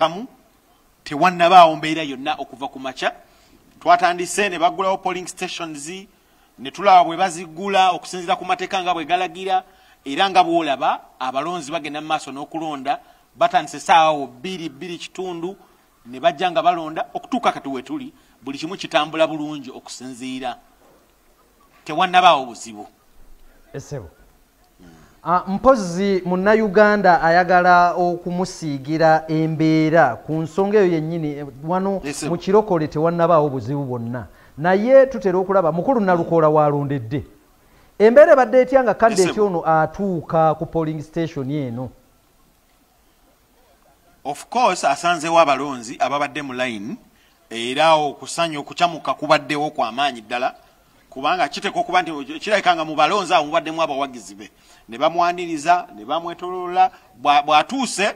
kamu tewannabaawo mbeera yonna okuva ku makya. Twatandise ne bagulawo polling stations ne tulaba bwe bazigula okusinziira ku mateeka nga bwe galagira era nga bw'olaba abalonzi bagenda mu maaso n'okulonda batandise essaawa 2 kitundu ne bajja nga balonda okutuuka kati we tuli buli kimu kitambula bulungi okusinziira tewannabaawo buzibu. Essebo mpozi munnayuganda ayagala okumusiigira embeera ku nsonga eyo yennyini wano mu kirokole tewannabaawo buzibu bwonna naye tutera okulaba mukulu Nalukoola walondedde embeera ebadde etya nga kadde ono atuuka ku polling station eno. Of course asanzewo abalonzi ababadde mu line era okusanya okukyamuka kubaddewo kw'amaanyi ddala kubanga kiteka okuba nti kirabika nga mu balonzi awo mubaddemu abawagizi be ne bamwaniriza ne bamwetoloola bw'atuuse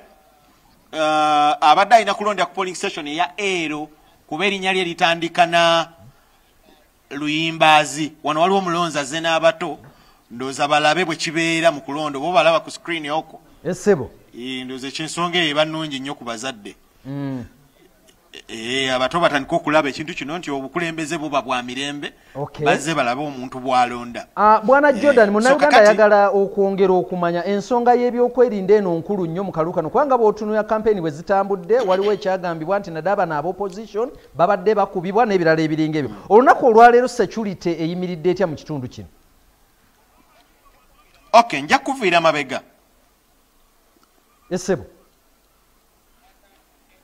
abadde alina kulonda ku polling station eya Ero kuba erinnya lye litandika na Luyimbaazi. Wano waliwo omulonzi azze n'abato ndowooza balabe bwe kibeera mu kulonda oba balaba ku screen okwo. Essebo ndowooza ekyensonga eyo eba nnungi nnyo ku bazadde. Abato batandika okulaba ekintu kino nti obukulembeze buba bwa mirembe bazze balabe omuntu bw'alonda. Bwana Jordan munnayuganda ayagala okwongera okumanya ensonga y'ebyokwerinda eno nkulu nnyo mu kalulu kano kubanga bw'otunuya kampeni bwe zitambudde waliwo ekyagambibwa nti naddala bano ab'opposition babadde bakubibwa n'ebirala ebiringa ebyo. Olunaku olwaleero security eyimiridde etya mu kitundu kino? Okay, nja kuviira mabega. Essebo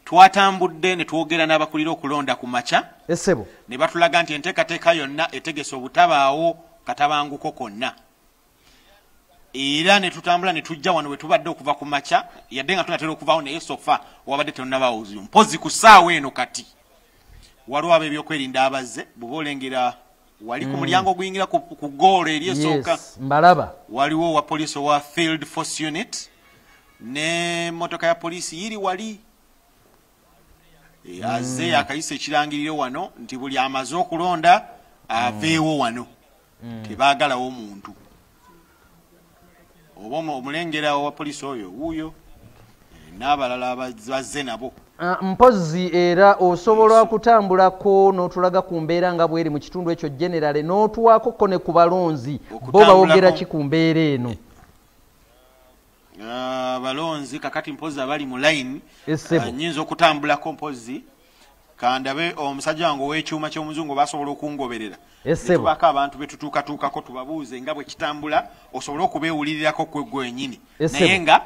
twatambudde ne twogera n'abakulira okulonda ku makya. Essebo ne batulaga nti enteekateeka yonna etegese obutabaawo katabanguko konna era ne tutambula ne tujja wano we tubadde okuva ku makya yadde nga tunatera okuvaawo naye sofa wabadde tonnabaawo buzibu mpozi ku ssaawa eno kati waliwo ab'ebyokwerinda abazze bw'oba olengera wali ku mulyango oguyingira ku goolo eri esooka mbalaba waliwo owa poliisi owa field force unit ne motoka ya poliisi yiri wali azze akayisa ekirangiriro wano nti buli amaze okulonda aveewo wano tebaagalawo omuntu oba omulengera owa poliisi oyo wuuyo n'abalala bazze nabo. Mpozi era osobola kutambulako n'otulaga ku mbeera nga bweri mu kitundu ekyo generale n'otuwaako ne ku balonzi bo bawogera ki ku mbeera eno? Balonzi kakati mpozi abali mu line nyinza okutambulako mpozi kandabe omusajja wange ow'ekyuma ky'omuzungu basobola okungoberera tubako abantu betutuukatuukako tubabuuze nga bwe kitambula osobole okubeewulirirako kwe gwenyini naye nga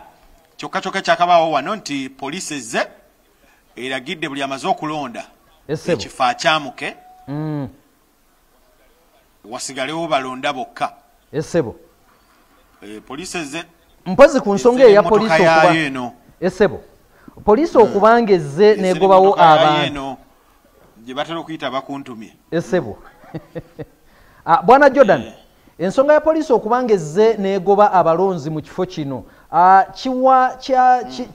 kyokka kyakabaawo wano nti poliisi ezze eragidde buli amaze okulonda ekifo akyamuke wasigalewo balonda bokka. Essebo poliisi ezze mpozi ku nsonga eyo ya poliisi okuba Essebo poliisi okubanga ezze negobawo abantu gye batera okuyita bakuntumye. Essebo Bwana Jordan ensonga ya poliisi okubanga ezze negoba abalonzi mu kifo kino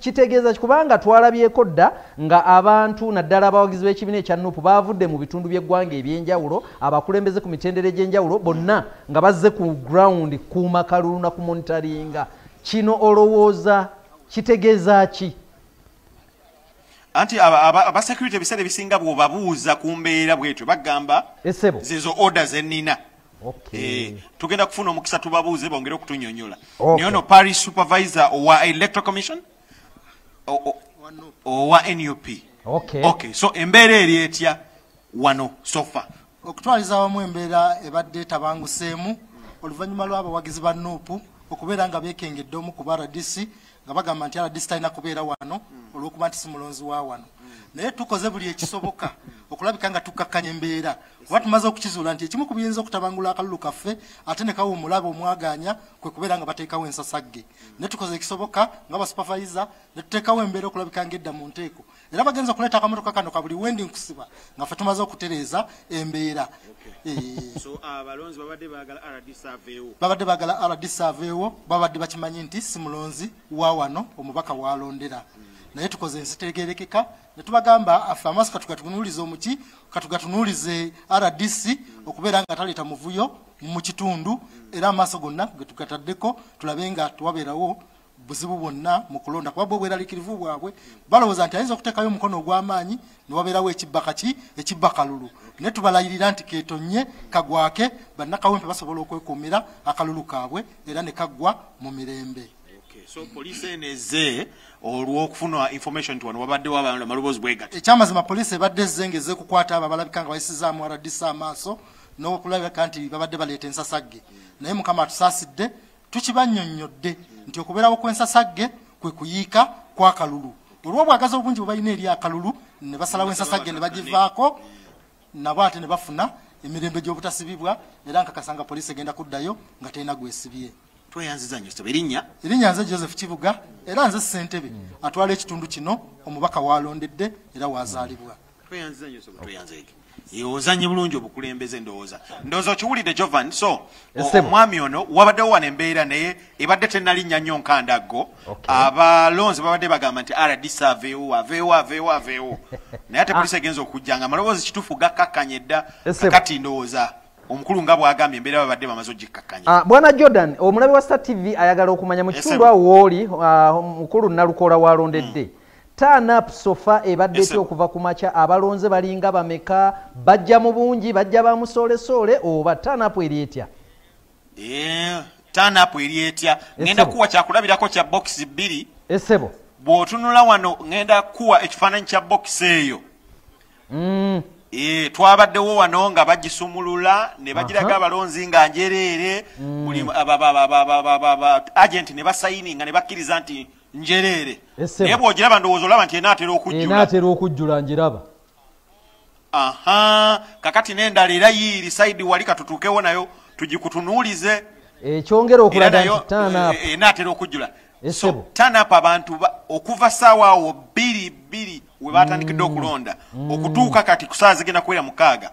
kitegeeza kubanga twalabyeko dda nga abantu naddala abawagizi b'ekibiina ekya NUP baavudde mu bitundu by'eggwanga ebyenjawulo abakulembeze ku mitendera egy'enjawulo bonna nga bazze ku ground kuuma kalulu na ku monitoringa. Kino olowooza kitegeeza ki? Anti aba security ebiseera ebisinga bw'obabuuza ku mbeera bwetyo bagamba zezo orders ennina. Tugenda kufuna omukisa tubabuuze bongere okutunyonyola. Naye ono parish supervisor owa electoral commission owa NUP. So embeera eri etya wano sofa? Okutwaliza awamu embeera ebadde tabanguseemu oluvannyuma lw'abawagizi ba NUP okubeera nga beekengedde omu ku RDC nga bagamba nti RDC talina kubeera wano olw'okuba nti si mulonzi wa wano. Naye tukoze buli ekisoboka okulabika nga tukakkanya embeera kuba tumaze okukizuula nti ekimu ku biyinza okutabangula akalulu kaffe ate ne kawa omulaba omwaganya kwe kubeera nga bateekawo ensasagge. Naye tukoze ekisoboka nga basupervisor ne tuteekawo embeera okulabika ng'edda mu nteeko era bagenza okuleeta akamotoka kano ka buli wendi nkusiba nga ffe tumaze okutereeza embeera. So abalonzi babadde baagala RDC aveewo. Babadde baagala RDC aveewo babadde bakimanyi nti si mulonzi wa wano omubaka w'alondera. Naye tukoze ensitegerekeka ne tubagamba affe amaaso katugatunuulize omuki katugatunuulize RDC okubeera nga taleeta muvuyo mu kitundu era amaaso gonna ge tugataddeko tulabe nga tuwabeerawo buzibu bwonna mu kulonda kuba bweraliikirivu bwabwe balowooza nti ayinza okuteekayo omukono ogw'amaanyi ne wabeerawo ekibbakalulu naye tubalayirira nti keetonye kagwake bannakawempe basobola okwekuumira akalulu kaabwe era ne kaggwa mu mirembe. So police eneze olw'okufuna information nti wano wabaddewo amaloboozi bwe gati. Ekyamazima poliisi ebadde ezze ng'ezze kukwata abo abalabika nga bayisizaamu RDC amaaso n'okulabika nti babadde baleeta ensasagge naye Mukama atusaasidde tukibannyonnyodde nti okubeerawo kw'ensasagge kwe kuyiika kw'akalulu olw'obwagazi obungi bwe balina eri akalulu ne basalawo ensasagge ne bagivaako nabo ate ne bafuna emirembe gy'obutasibibwa era nkakasanga poliisi egenda kuddayo nga terina gwesibye. Tweyanziza nnyo sebo erinnya nze Joseph Kibuga era nze Ssentebe atwala ekitundu kino omubaka waalondedde era waazaalibwa. Tweyanziza nnyo sebo tweyanzeege ozanye bulungi obukulembeze ndowooza okiwulidde Jovan. So omwami ono wabaddewo wano embeera naye ebadde tennalinnya nnyo nkandaggo abalonzi babadde bagamba nti RDC aveewo naye ate poliisi egenza okujja nga amaloboozi kituufu gakkakkanya edda kakati ndowooza omukulu nga bwagambye embeera babadde bamaze ogikkakkanya. Bwana Jordan omulabi wa Star TV ayagala okumanya mu kitundu awo wooli mukulu Nalukoola waalondedde turn up sofa ebadde etya okuva ku makya abalonze balinga bameka bajja mu bungi bajja ba musoolesole oba turn up eri etya? Turn up eri etya ngenda kuwa kyakulabirako kya box 2 esebo bw'otunula wano ngenda kuwa ekifaananyi kya box eyo. Twabaddewo wano nga bagisumulula ne bagiraga abalonzi nga njereere buli agent ne basayininga ne bakkiriza nti njereere naye bw'ogiraba ndowooza olaba nti enaatera okujjula njiraba. Kakati n'endala era yiiri sayidi wali katutuukewo nayo tugikutunuulize ekyongera okulaga nti enaatera okujjula. So turn up abantu okuva ssaawa awo 2 we batandikidde okulonda okutuuka kati ku ssaawa zigenda kuwera 6